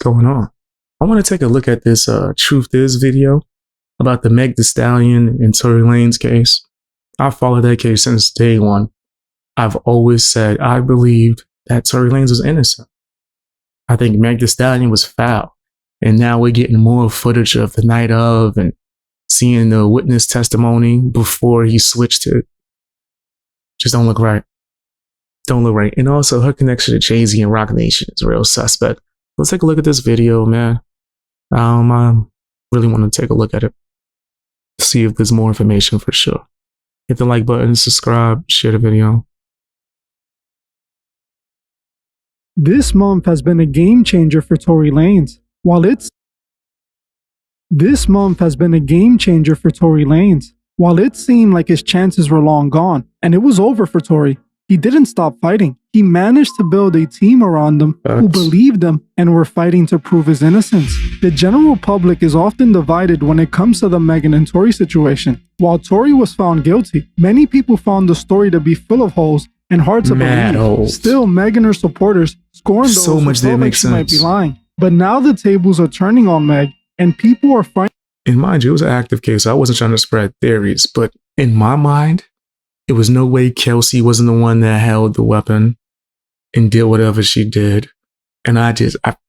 going on. I want to take a look at this Truth Is video about the Meg Thee Stallion and Tory Lanez case. I followed that case since day one. I've always said I believed that Tory Lanez was innocent. I think Meg Thee Stallion was foul. And now we're getting more footage of the night of and seeing the witness testimony before he switched it. Just don't look right. Don't look right. And also her connection to Jay-Z and Rock Nation is real suspect. Let's take a look at this video, man. I really want to take a look at it. See if there's more information for sure. Hit the like button, subscribe, share the video. This month has been a game changer for Tory Lanez. While it seemed like his chances were long gone, and it was over for Tory, he didn't stop fighting. He managed to build a team around him who believed him and were fighting to prove his innocence. The general public is often divided when it comes to the Megan and Tory situation. While Tory was found guilty, many people found the story to be full of holes and hard to believe. Still, Meg and her supporters scorned those who felt like she might be lying. But now the tables are turning on Meg, and people are fighting. And mind you, it was an active case. I wasn't trying to spread theories, but in my mind, it was no way Kelsey wasn't the one that held the weapon and did whatever she did. And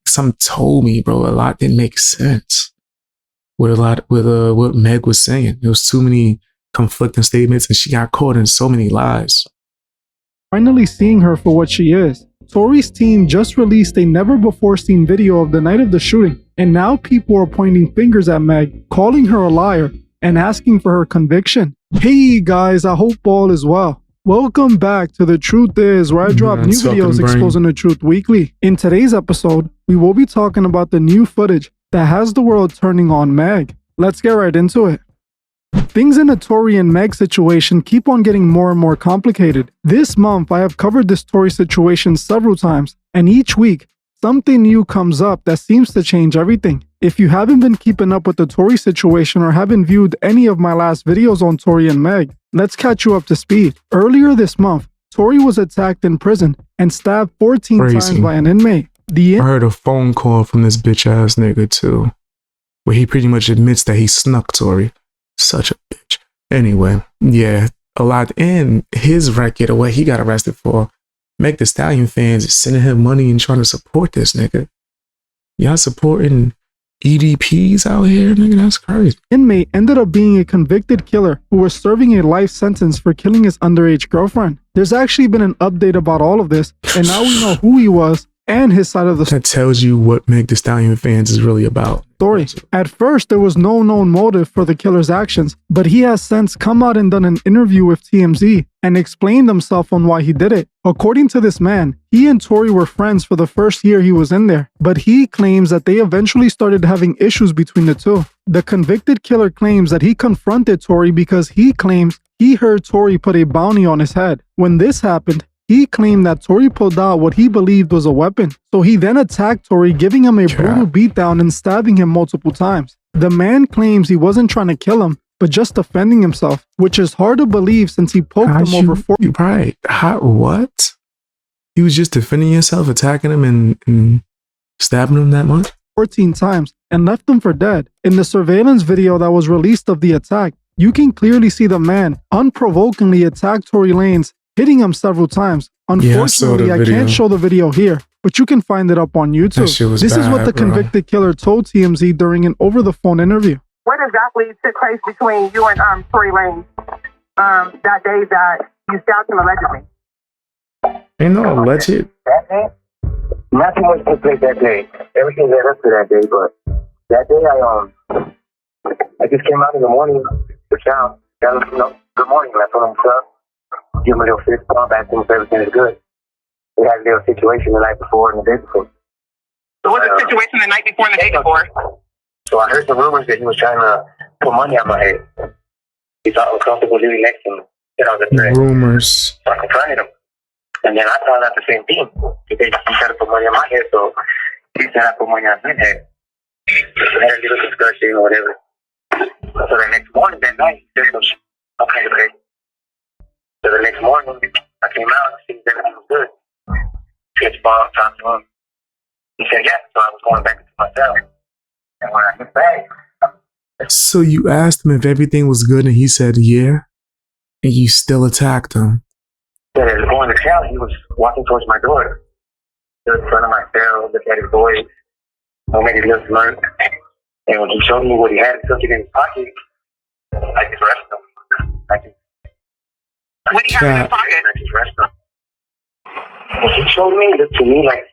something told me, bro, a lot didn't make sense with what Meg was saying. There was too many conflicting statements, and she got caught in so many lies. Finally seeing her for what she is. Tory's team just released a never-before-seen video of the night of the shooting, and now people are pointing fingers at Meg, calling her a liar, and asking for her conviction. Hey guys, I hope all is well. Welcome back to The Truth Is, where I drop new videos exposing the truth weekly. In today's episode, we will be talking about the new footage that has the world turning on Meg. Let's get right into it. Things in the Tory and Meg situation keep on getting more and more complicated. This month, I have covered this Tory situation several times, and each week, something new comes up that seems to change everything. If you haven't been keeping up with the Tory situation or haven't viewed any of my last videos on Tory and Meg, let's catch you up to speed. Earlier this month, Tory was attacked in prison and stabbed 14 times by an inmate. I heard a phone call from this bitch ass nigga too, where he pretty much admits that he snuck Tory. Such a bitch. Anyway, yeah, a lot in his record of what he got arrested for. Meg Thee Stallion fans is sending him money and trying to support this nigga. Y'all supporting EDPs out here, nigga? That's crazy. Inmate ended up being a convicted killer who was serving a life sentence for killing his underage girlfriend. There's actually been an update about all of this, and now we know who he was and his side of the story. That tells you what Meg Thee Stallion fans is really about. At first, there was no known motive for the killer's actions, but he has since come out and done an interview with TMZ and explained himself on why he did it. According to this man, he and Tory were friends for the first year he was in there, but he claims that they eventually started having issues between the two. The convicted killer claims that he confronted Tory because he claims he heard Tory put a bounty on his head. When this happened, he claimed that Tory pulled out what he believed was a weapon, so he then attacked Tory, giving him a brutal beatdown and stabbing him multiple times. The man claims he wasn't trying to kill him, but just defending himself, which is hard to believe since he poked him over 4 Right. What? He was just defending himself, attacking him and stabbing him that much? 14 times, and left him for dead. In the surveillance video that was released of the attack, you can clearly see the man unprovokingly attack Tory Lanez, hitting him several times. Unfortunately, I can't show the video here, but you can find it up on YouTube. This is what the convicted killer told TMZ during an over-the-phone interview. What exactly took place between you and Tory Lanez that day that you stabbed him allegedly? Ain't no alleged. That day? Nothing much took place that day. Everything led up to that day, but that day I just came out in the morning to town. Good morning, I told him what's up. Give him a little fist bump, ask him if everything is good. We had a little situation the night before and the day before. So what was the situation the night before and the day before? So I heard some rumors that he was trying to put money on my head. He felt uncomfortable living next to me. Said I was a threat. Rumors. So I confronted him. And then I found out the same thing. He tried to put money on my head, so he said I put money on his head. So we had a little discussion or whatever. So the next morning, that night, he said some shit. Okay, okay. So the next morning, I came out and see everything was good. Fist bump, talked to him. He said, yeah. So I was going back to my cell. And when I get back, So you asked him if everything was good, and he said yeah, and you still attacked him. he was going to cell. He was walking towards my door. He was in front of my cell, looking at his boys. I made his lips smirk. And when he showed me what he had, something in his pocket, I just arrested him. What do you have in his pocket? I just arrested him. What he showed me, it looked to me like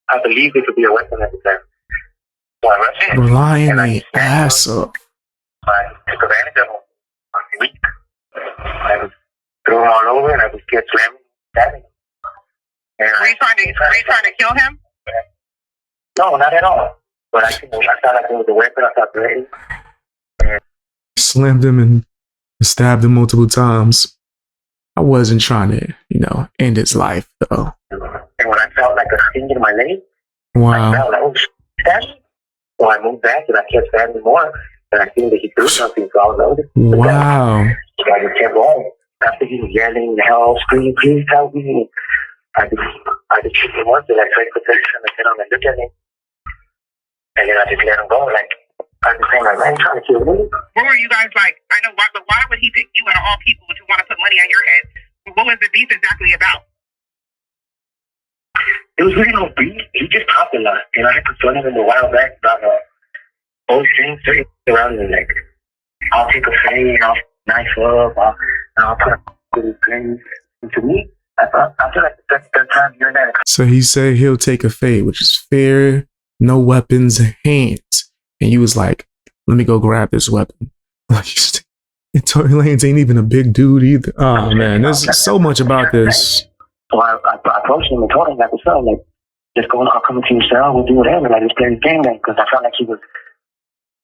I believed it could be a weapon at the time. So I arrested him. Lying And I the just snapped ass him. up. I took advantage of him. I was weak. I was threw him all over, and I just kept slamming, stabbing him. And Were you trying to kill him? No, not at all. But I felt like it was a weapon. I thought ready. Slammed him and stabbed him multiple times. I wasn't trying to, end his life though. And when I felt like a sting in my leg, I Wow. felt like, oh, stab me. So I moved back, and I kept stabbing more. And I seen that he threw something, so I was like, Wow. so I just kept going. After he was yelling, help, screaming, please help me. I just shoot him once, and I tried to protection. I said, I'm going to look at him. And then I just let him go. Like, I was saying, like, man, you trying to kill me? What were you guys like? I know, but why would he pick you out of all people to want to put money on your head? What was the beef exactly about? It was really no beef. He just popped a lot. And I had confronted him a while back about old things, certain things around me. Like, I'll take a fade, I'll knife up, I'll put a things. And to me, I feel like that's the time you're not. So he said he'll take a fade, which is fair, no weapons, hands. And you was like, let me go grab this weapon. And Tory Lanez ain't even a big dude either. Oh man, there's so much about this. So I approached him and told him, like, what's up? Like, just go, I'll come into your cell, we'll do whatever. Like, just play the game, because I felt like he was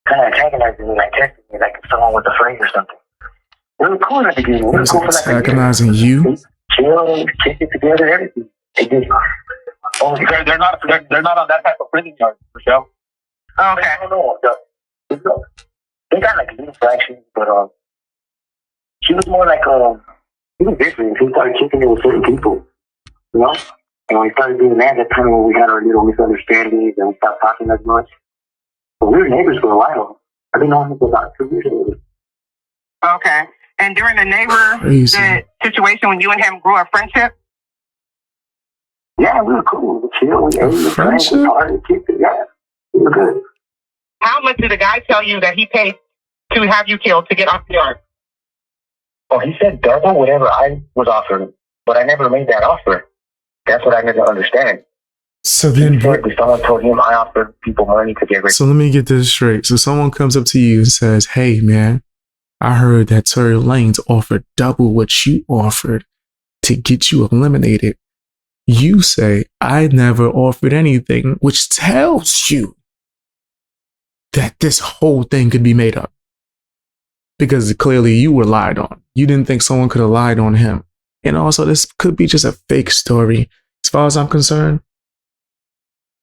kind of antagonizing me, like testing me, like if someone was afraid or something. We were cool at the beginning. We were Was cool for like a year. antagonizing you? Chill, kick it together, everything. They did. Oh, they're not on that type of prison yard, Michelle. Okay. I don't know. They got like little fractions, but she was more like he was different. He started kicking it with certain people, you know. And when we started doing that, that's kind of when we had our little misunderstandings and we stopped talking as much. But we were neighbors for a while. I've been knowing him for about 2 years. Okay. And during the Crazy. situation when you and him grew a friendship? Yeah, we were cool. We were chill. We ate. We Friendship? drank. We partied. Kicked it. Yeah, we were good. How much did the guy tell you that he paid to have you killed to get off the yard? Oh, he said double whatever I was offering, but I never made that offer. That's what I never understand. So then, He said that someone told him I offered people money to get rid. so let me get this straight. So someone comes up to you and says, hey man, I heard that Tory Lanez offered double what you offered to get you eliminated. You say, I never offered anything, which tells you that this whole thing could be made up. Because clearly you were lied on. You didn't think someone could have lied on him. And also, this could be just a fake story. As far as I'm concerned,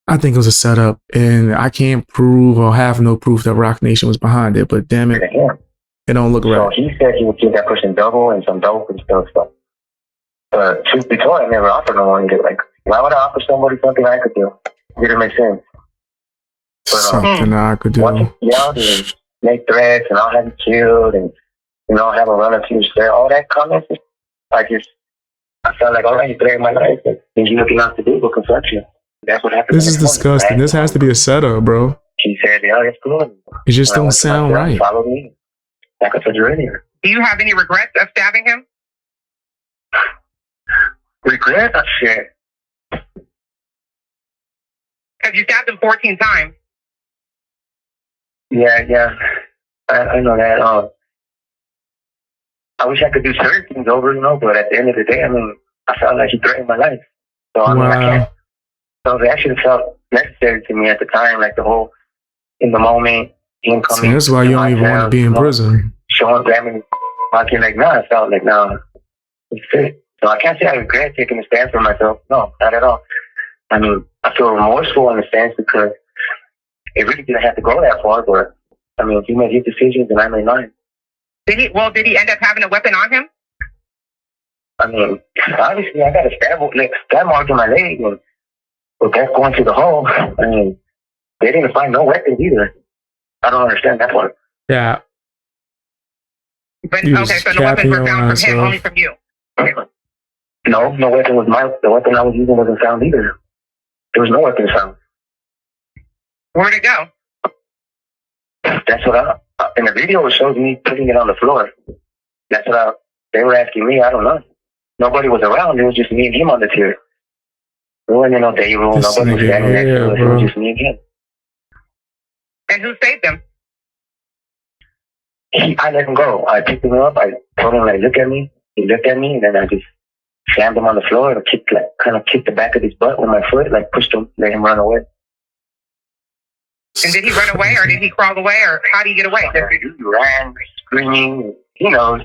I think it was a setup, and I can't prove or have no proof that Rock Nation was behind it, but damn it, it don't look So right. he said he would give that person double and some dope and stuff. But truth be told, I never offered no one. Like, why would I offer somebody something I could do? It didn't make sense. Something I could do. Once you yelled and make threats and I'll have you killed and, I'll have a run up to your square, all that comments, I felt like, all right, you threatened my life. And you're looking out to do for construction. That's what happened. This is disgusting. This has to be a setup, bro. She said, yeah, that's good. It just don't sound right. Follow me. Like I told you earlier. Do you have any regrets of stabbing him? Regret? Oh, shit. Because you stabbed him 14 times. Yeah. I know that. I wish I could do certain things over, but at the end of the day, I felt like he threatened my life. So, I can't. So it actually felt necessary to me at the time, like the whole, in the moment, him coming. See, that's why you don't even want to be in prison. Showing, grabbing, walking like, I felt like, it's fit. So I can't say I regret taking a stand for myself. No, not at all. I feel remorseful in a sense because it really didn't have to go that far, but, he made his decisions and I made mine. Did he end up having a weapon on him? Obviously, I got a stab mark in my leg, and But that's going to the hole. I mean, they didn't find no weapons either. I don't understand that one. Yeah. But He okay, was so the weapons were capping found on from him, himself. only from you. No weapon was the weapon I was using wasn't found either. There was no weapon found. Where'd it go? That's what in the video it shows me putting it on the floor. That's what they were asking me. I don't know. Nobody was around. It was just me and him on the tier. There wasn't no day room. This Nobody was nigga, standing next to yeah, us. It bro. was just me and him. And who saved him? I let him go. I picked him up. I told him, like, look at me. He looked at me, and then I just slammed him on the floor and kind of kicked the back of his butt with my foot, like pushed him, let him run away. And did he run away, or did he crawl away, or how did he get away? He ran, screaming, you know.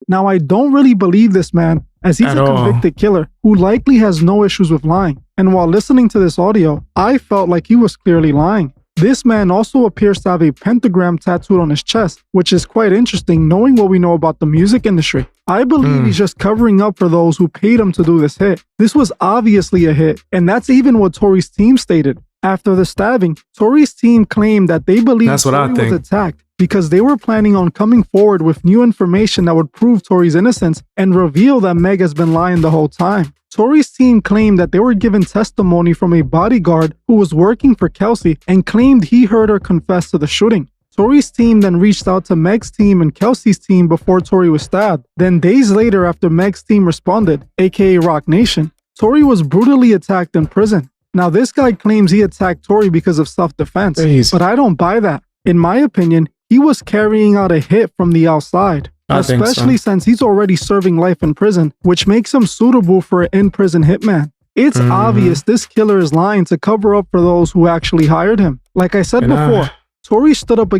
Now, I don't really believe this man, as he's At a all. convicted killer who likely has no issues with lying. And while listening to this audio, I felt like he was clearly lying. This man also appears to have a pentagram tattooed on his chest, which is quite interesting knowing what we know about the music industry. I believe he's just covering up for those who paid him to do this hit. This was obviously a hit, and that's even what Tory's team stated. After the stabbing, Tory's team claimed that they believe That's what I Tory was think. attacked because they were planning on coming forward with new information that would prove Tory's innocence and reveal that Meg has been lying the whole time. Tory's team claimed that they were given testimony from a bodyguard who was working for Kelsey and claimed he heard her confess to the shooting. Tory's team then reached out to Meg's team and Kelsey's team before Tory was stabbed. Then days later, after Meg's team responded, aka Rock Nation, Tory was brutally attacked in prison. Now this guy claims he attacked Tory because of self-defense, Crazy. but I don't buy that. In my opinion, he was carrying out a hit from the outside. I think so. Especially since he's already serving life in prison, which makes him suitable for an in-prison hitman. It's obvious this killer is lying to cover up for those who actually hired him. Like I said And before, Tory stood up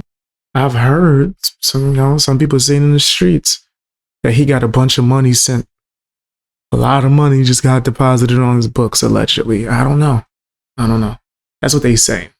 I've heard some people saying in the streets that he got a bunch of money sent. A lot of money just got deposited on his books, allegedly. I don't know. That's what they say.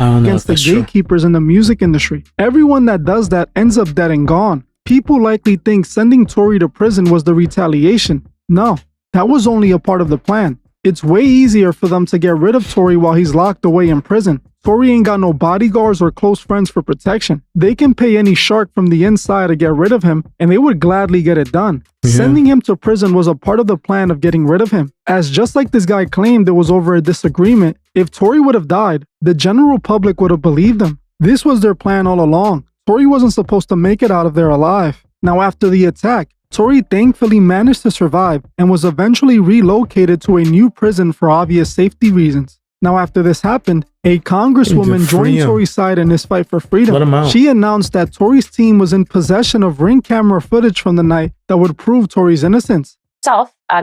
I don't know if against the that's true. gatekeepers in the music industry. Everyone that does that ends up dead and gone. People likely think sending Tory to prison was the retaliation. No, that was only a part of the plan. It's way easier for them to get rid of Tory while he's locked away in prison. Tory ain't got no bodyguards or close friends for protection. They can pay any shark from the inside to get rid of him, and they would gladly get it done. Yeah. Sending him to prison was a part of the plan of getting rid of him, as just like this guy claimed it was over a disagreement, if Tory would have died, the general public would have believed him. This was their plan all along. Tory wasn't supposed to make it out of there alive. Now after the attack, Tory thankfully managed to survive and was eventually relocated to a new prison for obvious safety reasons. Now after this happened, a congresswoman free joined him. Tory's side in his fight for freedom. Let him out. She announced that Tory's team was in possession of ring camera footage from the night that would prove Tory's innocence.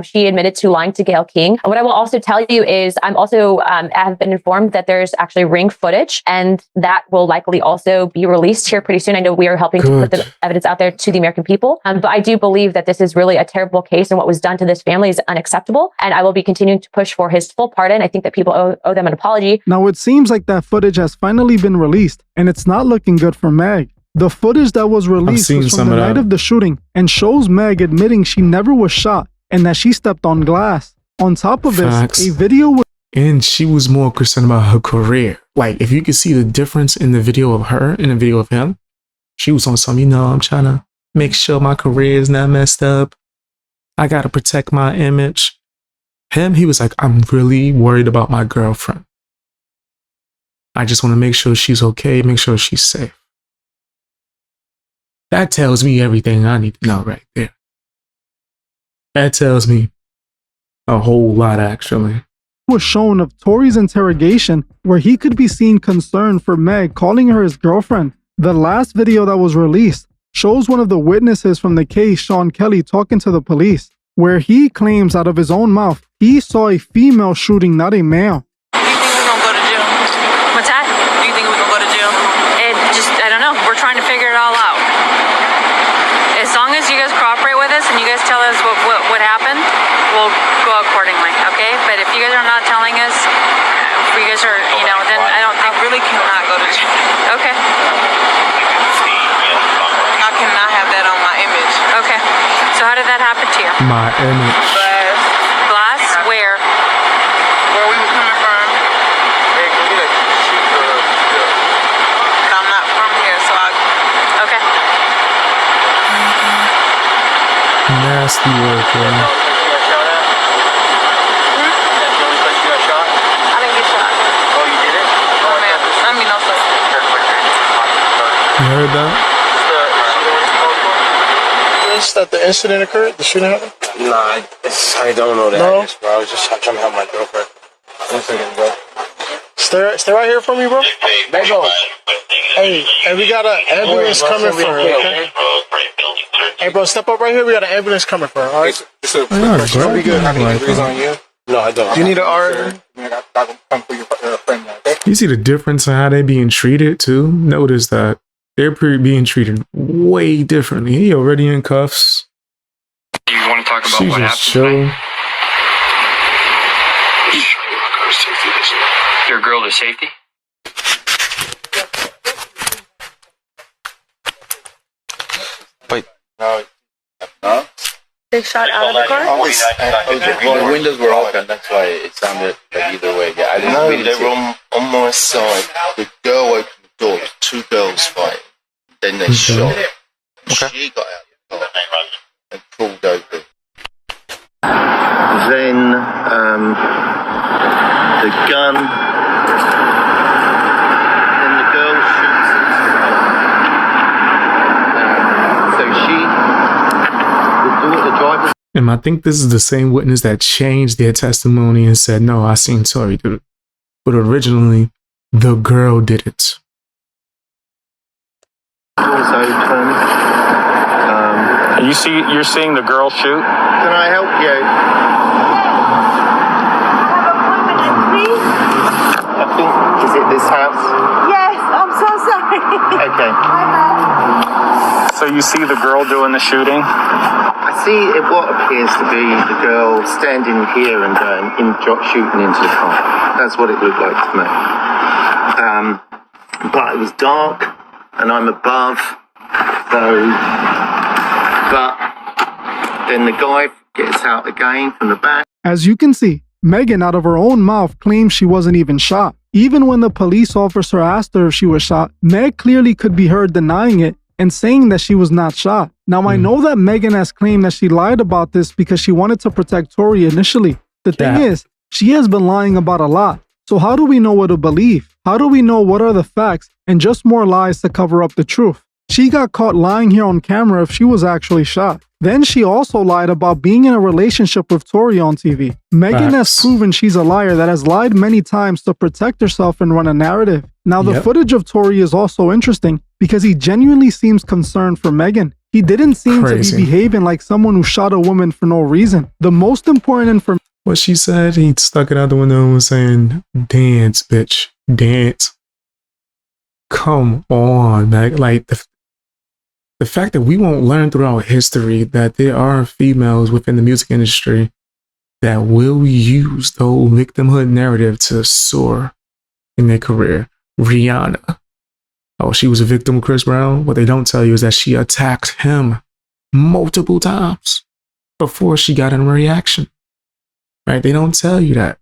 She admitted to lying to Gayle King. What I will also tell you is I'm also have been informed that there's actually ring footage, and that will likely also be released here pretty soon. I know we are helping to put the evidence out there to the American people, but I do believe that this is really a terrible case, and what was done to this family is unacceptable. And I will be continuing to push for his full pardon. I think that people owe them an apology. Now it seems like that footage has finally been released, and it's not looking good for Meg. The footage that was released seen was some from the of night that. of the shooting and shows Meg admitting she never was shot and that she stepped on glass. On top of this, Facts. a video with And she was more concerned about her career. Like, if you could see the difference in the video of her and the video of him, she was on some, I'm trying to make sure my career is not messed up. I got to protect my image. Him, he was like, I'm really worried about my girlfriend. I just want to make sure she's okay, make sure she's safe. That tells me everything I need to know right there. That tells me a whole lot, actually. was shown of Tory's interrogation where he could be seen concerned for Meg calling her his girlfriend. The last video that was released shows one of the witnesses from the case, Sean Kelly, talking to the police, where he claims out of his own mouth he saw a female shooting, not a male. Do you think we're gonna go to jail? What's that? Do you think we're gonna go to jail? I don't know. We're trying to figure it all out. As long as you guys cooperate with us and you guys tell us what happened, we'll go accordingly, okay? But if you guys are not telling us, if you guys are, then I don't think... I really cannot go to jail. Okay. I cannot have that on my image. Okay. So how did that happen to you? My image. Glass? Where? nasty work, yo. You heard that? That the incident occurred? The shooting happened? Nah, I don't know that. No? Bro. I was just trying to help my girlfriend. 1 second, bro. Stay right here for me, bro. Hey, we got an ambulance coming for her, okay? Hey, bro, step up right here. We got an ambulance coming for her, all right? Just a quick question. Are we good? Have any injuries on you? No, I don't. Do you need an RN? Come for your friend, okay? You see the difference in how they being treated too? Notice that they're being treated way differently. He already in cuffs. Do you want to talk about She what just happened chilling. today? Your girl to safety? Wait. No. They shot out of the car? The windows were open, that's why it sounded like either way. Yeah, I didn't No, really they see were it. on my side. The girl opened the door. 2 girls fighting. Then they shot. She got out of the car and pulled over. Then the gun. Then the girl shoots it. So the driver. And I think this is the same witness that changed their testimony and said, no, I seen Tory do it. But originally, the girl did it. Also turned. You're seeing the girl shoot? Can I help you? I think, is it this house? Yes, I'm so sorry. Okay. So you see the girl doing the shooting? I see what appears to be the girl standing here and shooting into the car. That's what it looked like to me. But it was dark and I'm above, but then the guy gets out again from the back. As you can see, Megan out of her own mouth claims she wasn't even shot. Even when the police officer asked her if she was shot, Meg clearly could be heard denying it and saying that she was not shot. Now, I know that Megan has claimed that she lied about this because she wanted to protect Tory initially. The thing is, she has been lying about a lot. So how do we know what to believe? How do we know what are the facts and just more lies to cover up the truth? She got caught lying here on camera if she was actually shot. Then she also lied about being in a relationship with Tory on TV. Megan has proven she's a liar that has lied many times to protect herself and run a narrative. Now, the footage of Tory is also interesting because he genuinely seems concerned for Megan. He didn't seem to be behaving like someone who shot a woman for no reason. The most important information. What she said, he stuck it out the window and was saying, dance, bitch, dance. Come on, Meg. Like, the fact that we won't learn throughout history that there are females within the music industry that will use the whole victimhood narrative to soar in their career. Rihanna. Oh, she was a victim of Chris Brown. What they don't tell you is that she attacked him multiple times before she got a reaction. Right? They don't tell you that.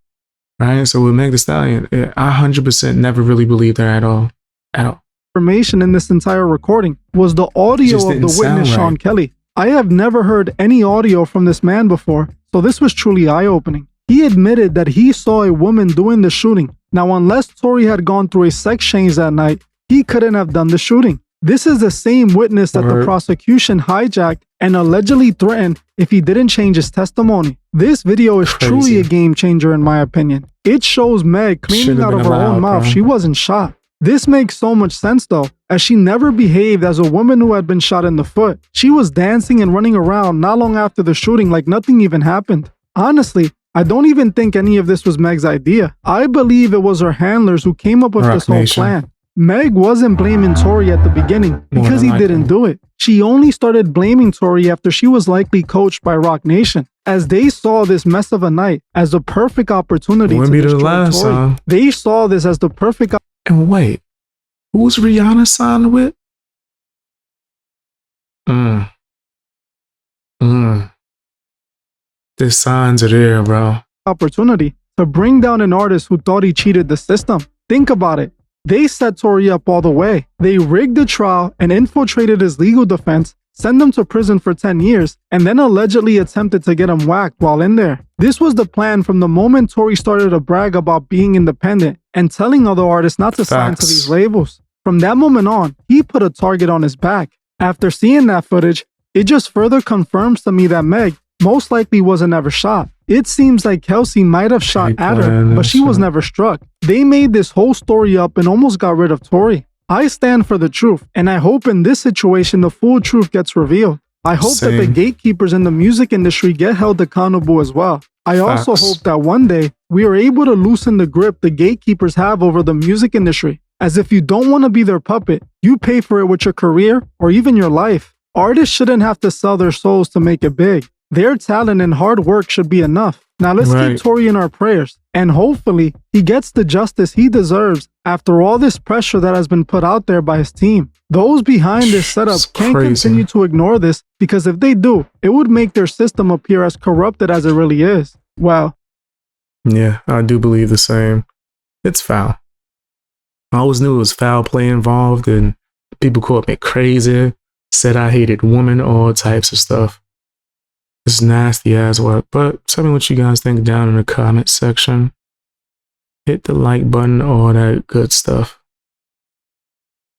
Right? So with Meg Thee Stallion, I 100% never really believed her at all. At all. Information in this entire recording was the audio of the witness, Sean Kelly. I have never heard any audio from this man before, so this was truly eye-opening. He admitted that he saw a woman doing the shooting. Now, unless Tory had gone through a sex change that night, he couldn't have done the shooting. This is the same witness that the prosecution hijacked and allegedly threatened if he didn't change his testimony. This video is truly a game changer in my opinion. It shows Meg claiming out of her own mouth she wasn't shot. This makes so much sense though, as she never behaved as a woman who had been shot in the foot. She was dancing and running around not long after the shooting like nothing even happened. Honestly, I don't even think any of this was Meg's idea. I believe it was her handlers who came up with this whole plan. Meg wasn't blaming Tory at the beginning because he didn't do it. She only started blaming Tory after she was likely coached by Rock Nation, as they saw this mess of a night as the perfect opportunity to destroy Tory. They saw this as the perfect. And wait, who's Rihanna signed with? The signs are there, bro. Opportunity to bring down an artist who thought he cheated the system. Think about it. They set Tory up all the way. They rigged the trial and infiltrated his legal defense send him to prison for 10 years, and then allegedly attempted to get him whacked while in there. This was the plan from the moment Tory started to brag about being independent and telling other artists not to sign to these labels. From that moment on, he put a target on his back. After seeing that footage, it just further confirms to me that Meg most likely wasn't ever shot. It seems like Kelsey might have shot at her, but she was never struck. They made this whole story up and almost got rid of Tory. I stand for the truth, and I hope in this situation the full truth gets revealed. I hope that the gatekeepers in the music industry get held accountable as well. I also hope that one day we are able to loosen the grip the gatekeepers have over the music industry. As if you don't want to be their puppet, you pay for it with your career or even your life. Artists shouldn't have to sell their souls to make it big. Their talent and hard work should be enough. Now let's keep Tory in our prayers, and hopefully he gets the justice he deserves after all this pressure that has been put out there by his team. Those behind this setup can't continue to ignore this, because if they do, it would make their system appear as corrupted as it really is. Well, yeah, I do believe the same. It's foul. I always knew it was foul play involved, and people called me crazy, said I hated women, all types of stuff. It's nasty as what, but tell me what you guys think down in the comment section. Hit the like button, all that good stuff.